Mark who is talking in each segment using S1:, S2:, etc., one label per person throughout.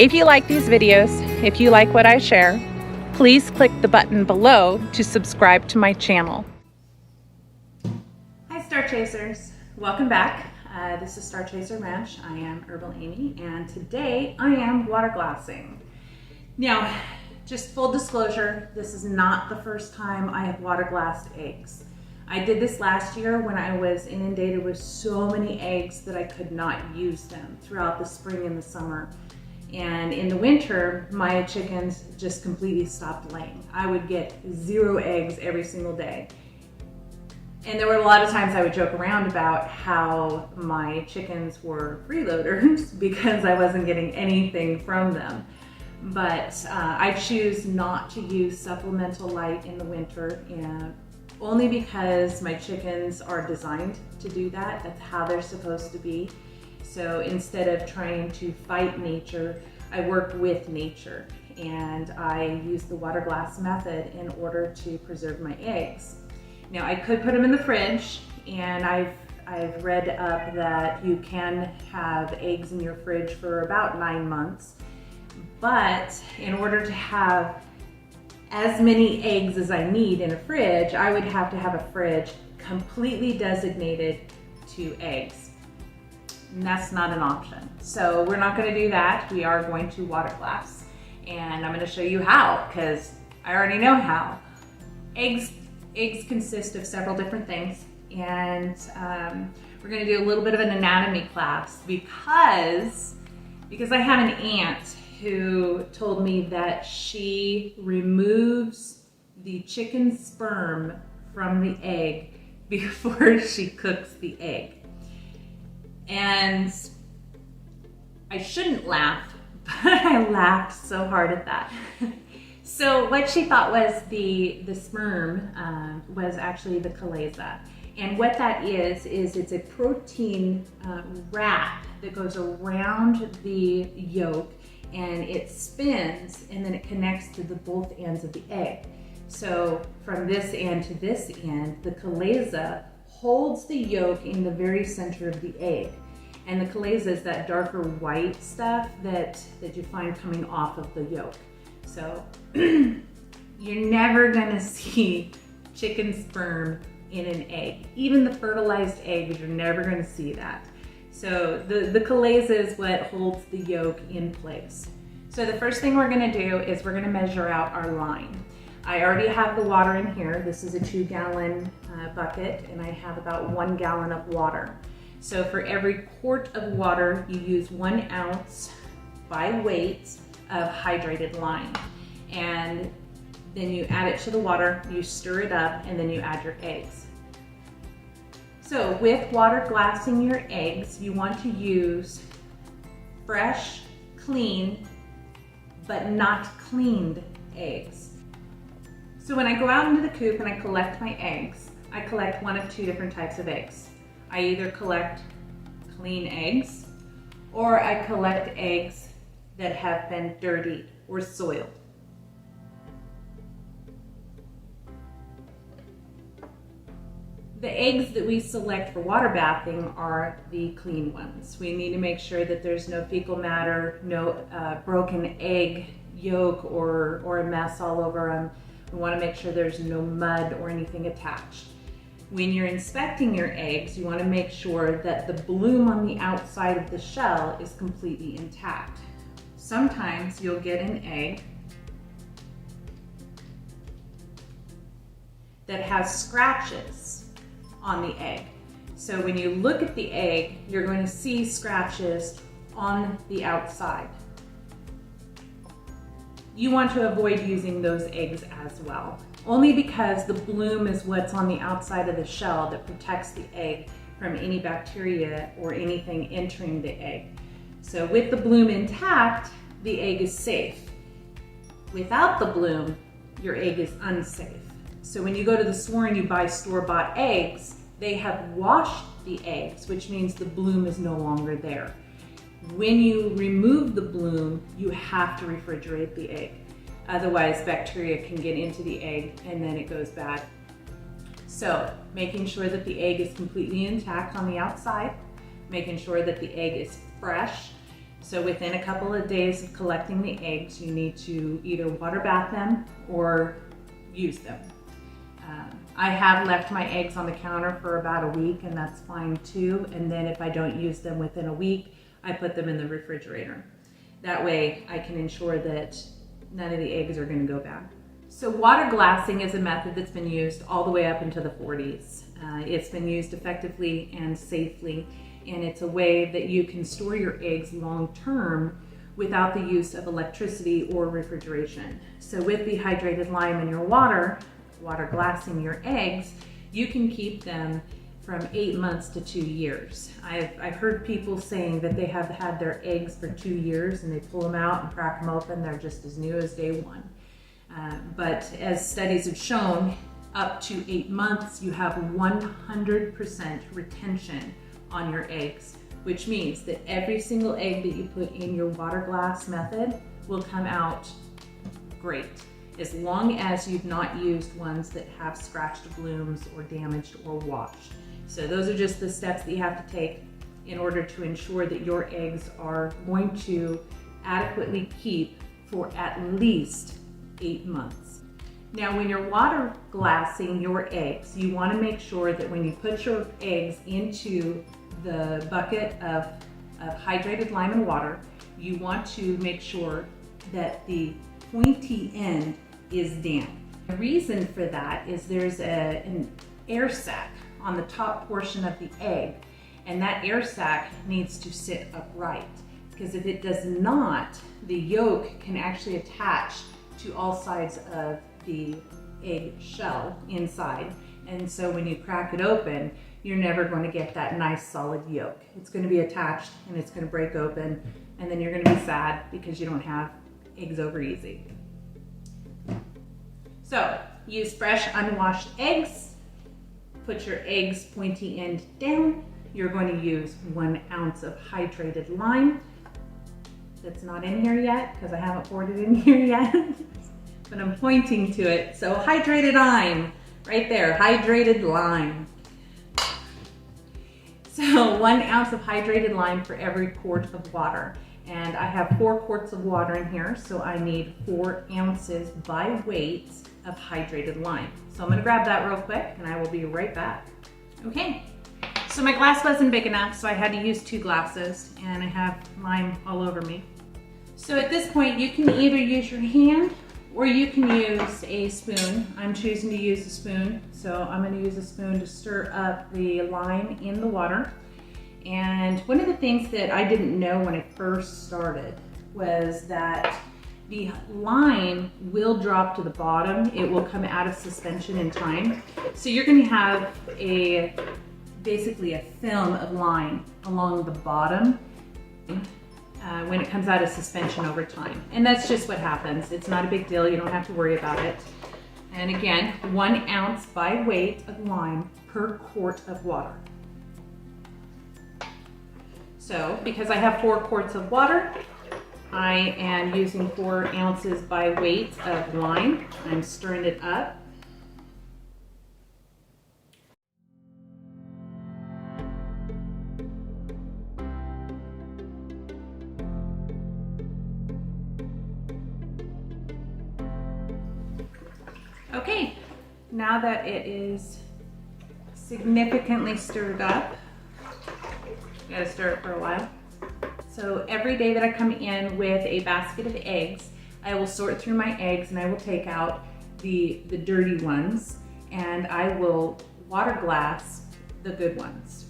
S1: If you like these videos, if you like what I share, please click the button below to subscribe to my channel. Hi Star Chasers, welcome back. This is Star Chaser Ranch. I am Herbal Amy, and today I am water glassing. Now, just full disclosure, this is not the first time I have water glassed eggs. I did this last year when I was inundated with so many eggs that I could not use them throughout the spring and the summer. And in the winter, my chickens just completely stopped laying. I would get 0 eggs every single day. And there were a lot of times I would joke around about how my chickens were freeloaders because I wasn't getting anything from them. But I choose not to use supplemental light in the winter, and only because my chickens are designed to do that. That's how they're supposed to be. So instead of trying to fight nature, I work with nature, and I use the water glass method in order to preserve my eggs. Now, I could put them in the fridge, and I've read up that you can have eggs in your fridge for about 9 months. But in order to have as many eggs as I need in a fridge, I would have to have a fridge completely designated to eggs. And that's not an option. So we're not going to do that. We are going to water glass. And I'm going to show you how, because I already know how. Eggs consist of several different things, and we're going to do a little bit of an anatomy class because I have an aunt who told me that she removes the chicken sperm from the egg before she cooks the egg. And I shouldn't laugh, but I laughed so hard at that. So what she thought was the sperm was actually the chalaza. And what that is it's a protein wrap that goes around the yolk, and it spins, and then it connects to the both ends of the egg. So from this end to this end, the chalaza holds the yolk in the very center of the egg. And the chalaza is that darker white stuff that you find coming off of the yolk. So you're never gonna see chicken sperm in an egg. Even the fertilized eggs, you're never gonna see that. So the chalaza is what holds the yolk in place. So the first thing we're gonna do is we're gonna measure out our line. I already have the water in here. This is a 2-gallon bucket, and I have about 1 gallon of water. So for every quart of water, you use 1 ounce by weight of hydrated lime. And then you add it to the water, you stir it up, and then you add your eggs. So with water glassing your eggs, you want to use fresh, clean, but not cleaned eggs. So when I go out into the coop and I collect my eggs, I collect one of 2 different types of eggs. I either collect clean eggs, or I collect eggs that have been dirtied or soiled. The eggs that we select for water bathing are the clean ones. We need to make sure that there's no fecal matter, no broken egg yolk or a mess all over them. We want to make sure there's no mud or anything attached. When you're inspecting your eggs, you want to make sure that the bloom on the outside of the shell is completely intact. Sometimes you'll get an egg that has scratches on the egg. So when you look at the egg, you're going to see scratches on the outside. You want to avoid using those eggs as well, only because the bloom is what's on the outside of the shell that protects the egg from any bacteria or anything entering the egg. So with the bloom intact, the egg is safe. Without the bloom, your egg is unsafe. So when you go to the store and you buy store-bought eggs, they have washed the eggs, which means the bloom is no longer there. When you remove the bloom, you have to refrigerate the egg. Otherwise, bacteria can get into the egg and then it goes bad. So making sure that the egg is completely intact on the outside, making sure that the egg is fresh, So within a couple of days of collecting the eggs, you need to either water bath them or use them. I have left my eggs on the counter for about a week, and that's fine too. And then if I don't use them within a week, I put them in the refrigerator. That way I can ensure that none of the eggs are going to go bad. So water glassing is a method that's been used all the way up into the 40s. It's been used effectively and safely, and it's a way that you can store your eggs long term without the use of electricity or refrigeration. So with dehydrated lime in your water glassing your eggs, you can keep them from 8 months to 2 years. I've heard people saying that they have had their eggs for 2 years and they pull them out and crack them open, they're just as new as day one. But as studies have shown, up to 8 months, you have 100% retention on your eggs, which means that every single egg that you put in your water glass method will come out great, as long as you've not used ones that have scratched blooms or damaged or washed. So those are just the steps that you have to take in order to ensure that your eggs are going to adequately keep for at least 8 months. Now, when you're water glassing your eggs, you want to make sure that when you put your eggs into the bucket of hydrated lime and water, you want to make sure that the pointy end is damp. The reason for that is there's an air sac on the top portion of the egg, and that air sac needs to sit upright, because if it does not, the yolk can actually attach to all sides of the egg shell inside, and so when you crack it open, you're never going to get that nice solid yolk. It's going to be attached and it's going to break open, and then you're going to be sad because you don't have eggs over easy. So use fresh unwashed eggs. Put your eggs pointy end down. You're going to use 1 ounce of hydrated lime. That's not in here yet because I haven't poured it in here yet, but I'm pointing to it. So hydrated lime, right there, hydrated lime. So 1 ounce of hydrated lime for every quart of water. And I have 4 quarts of water in here, so I need 4 ounces by weight of hydrated lime. So I'm gonna grab that real quick and I will be right back. Okay, so my glass wasn't big enough, so I had to use 2 glasses, and I have lime all over me. So at this point, you can either use your hand or you can use a spoon. I'm choosing to use a spoon, so I'm gonna use a spoon to stir up the lime in the water. And one of the things that I didn't know when I first started was that the lime will drop to the bottom. It will come out of suspension in time. So you're gonna have basically a film of lime along the bottom when it comes out of suspension over time. And that's just what happens. It's not a big deal, you don't have to worry about it. And again, 1 ounce by weight of lime per quart of water. So because I have 4 quarts of water, I am using 4 ounces by weight of lime. I'm stirring it up. Okay, now that it is significantly stirred up, you gotta stir it for a while. So every day that I come in with a basket of eggs, I will sort through my eggs and I will take out the dirty ones, and I will water glass the good ones.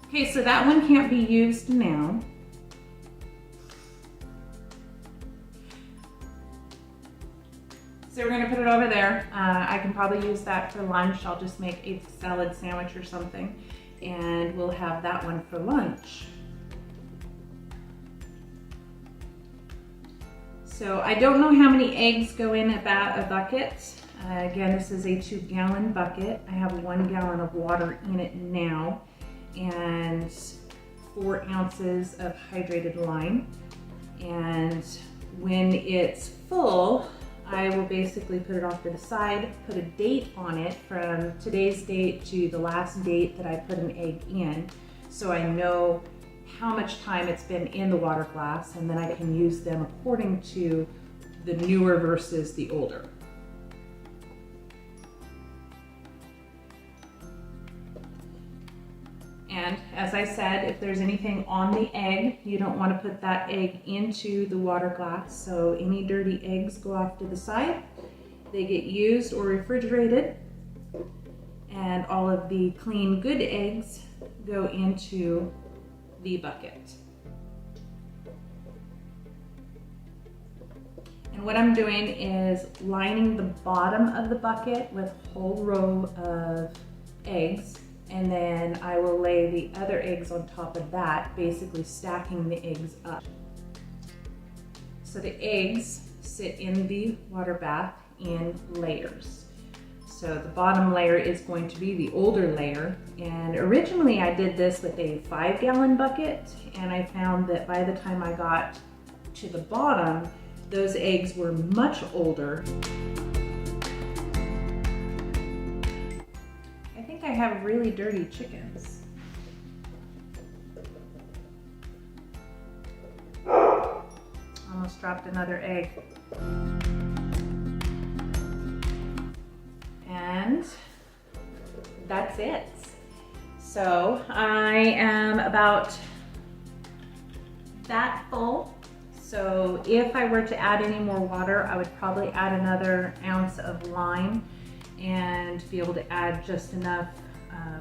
S1: Okay, so that one can't be used now. So we're gonna put it over there. I can probably use that for lunch. I'll just make a salad sandwich or something, and we'll have that one for lunch. So I don't know how many eggs go in a bucket. Again, this is a 2-gallon bucket. I have 1 gallon of water in it now, and 4 ounces of hydrated lime. And when it's full, I will basically put it off to the side, put a date on it from today's date to the last date that I put an egg in, so I know how much time it's been in the water glass, and then I can use them according to the newer versus the older. And as I said, if there's anything on the egg, you don't want to put that egg into the water glass. So any dirty eggs go off to the side. They get used or refrigerated. And all of the clean, good eggs go into the bucket. And what I'm doing is lining the bottom of the bucket with a whole row of eggs. And then I will lay the other eggs on top of that, basically stacking the eggs up. So the eggs sit in the water bath in layers. So the bottom layer is going to be the older layer. And originally I did this with a 5-gallon bucket, and I found that by the time I got to the bottom, those eggs were much older. I have really dirty chickens. Almost dropped another egg. And that's it. So I am about that full. So if I were to add any more water, I would probably add another ounce of lime and be able to add just enough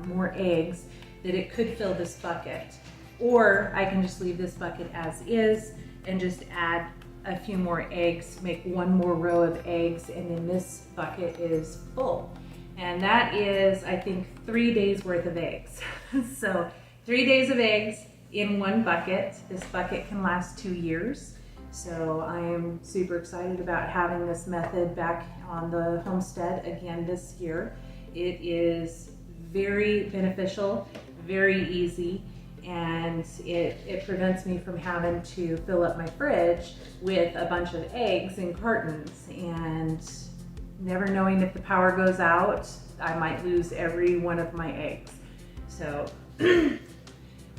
S1: more eggs that it could fill this bucket. Or I can just leave this bucket as is and just add a few more eggs, make one more row of eggs, and then this bucket is full. And that is, I think, 3 days worth of eggs. So 3 days of eggs in one bucket. This bucket can last 2 years. So I am super excited about having this method back on the homestead again this year. It is very beneficial, very easy, and it prevents me from having to fill up my fridge with a bunch of eggs in cartons and never knowing if the power goes out, I might lose every one of my eggs. So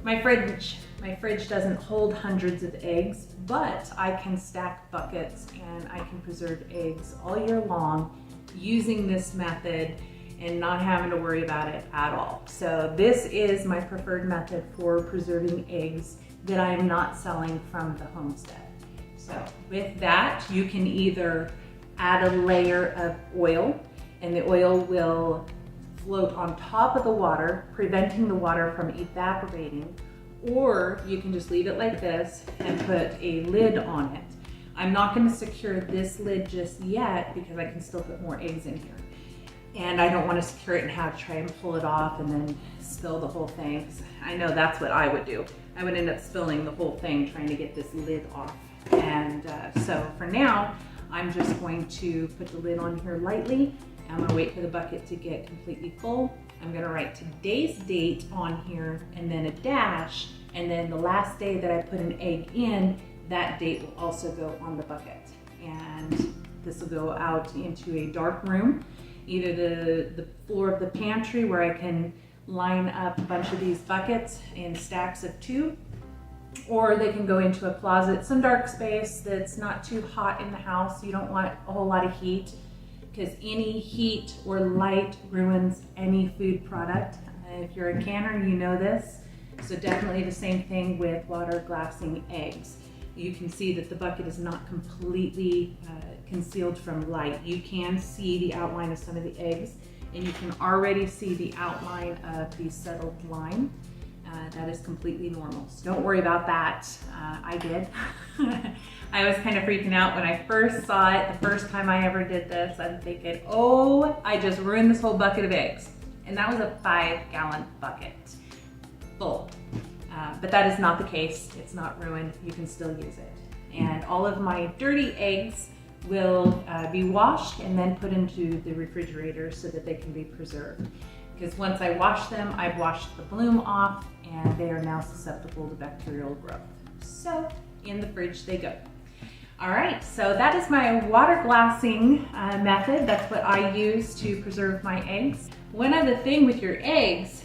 S1: my fridge doesn't hold hundreds of eggs, but I can stack buckets and I can preserve eggs all year long using this method and not having to worry about it at all. So this is my preferred method for preserving eggs that I am not selling from the homestead. So with that, you can either add a layer of oil, and the oil will float on top of the water, preventing the water from evaporating, or you can just leave it like this and put a lid on it. I'm not going to secure this lid just yet because I can still put more eggs in here. And I don't want to secure it and have to try and pull it off and then spill the whole thing. I know that's what I would do. I would end up spilling the whole thing trying to get this lid off. And so for now, I'm just going to put the lid on here lightly. I'm going to wait for the bucket to get completely full. I'm going to write today's date on here and then a dash. And then the last day that I put an egg in, that date will also go on the bucket. And this will go out into a dark room, either the floor of the pantry where I can line up a bunch of these buckets in stacks of 2, or they can go into a closet, some dark space that's not too hot in the house. You don't want a whole lot of heat because any heat or light ruins any food product. If you're a canner, you know this. So definitely the same thing with water glassing eggs. You can see that the bucket is not completely concealed from light. You can see the outline of some of the eggs, and you can already see the outline of the settled lime. That is completely normal. So don't worry about that. I did. I was kind of freaking out when I first saw it. The first time I ever did this, I'm thinking, oh, I just ruined this whole bucket of eggs. And that was a 5-gallon bucket full. But that is not the case. It's not ruined. You can still use it. And all of my dirty eggs will be washed and then put into the refrigerator so that they can be preserved. Because once I wash them, I've washed the bloom off and they are now susceptible to bacterial growth. So in the fridge they go. All right, so that is my water glassing method. That's what I use to preserve my eggs. One other thing with your eggs,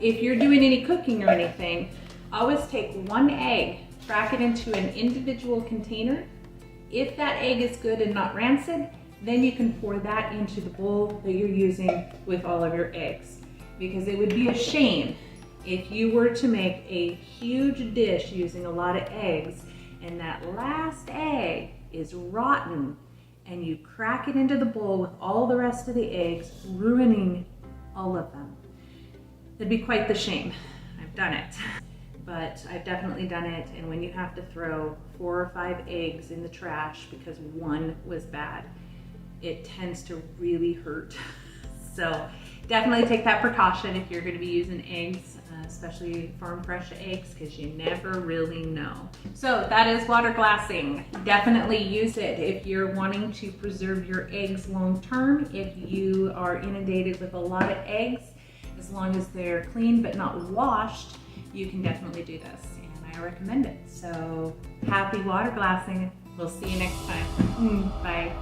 S1: if you're doing any cooking or anything, always take one egg, crack it into an individual container. If that egg is good and not rancid, then you can pour that into the bowl that you're using with all of your eggs. Because it would be a shame if you were to make a huge dish using a lot of eggs and that last egg is rotten and you crack it into the bowl with all the rest of the eggs, ruining all of them. It'd be quite the shame. I've done it. But I've definitely done it, and when you have to throw 4 or 5 eggs in the trash because one was bad, it tends to really hurt. So definitely take that precaution if you're going to be using eggs, especially farm fresh eggs, because you never really know. So that is water glassing. Definitely use it if you're wanting to preserve your eggs long term. If you are inundated with a lot of eggs, as long as they're clean but not washed, you can definitely do this, and I recommend it. So happy water glassing. We'll see you next time. Bye.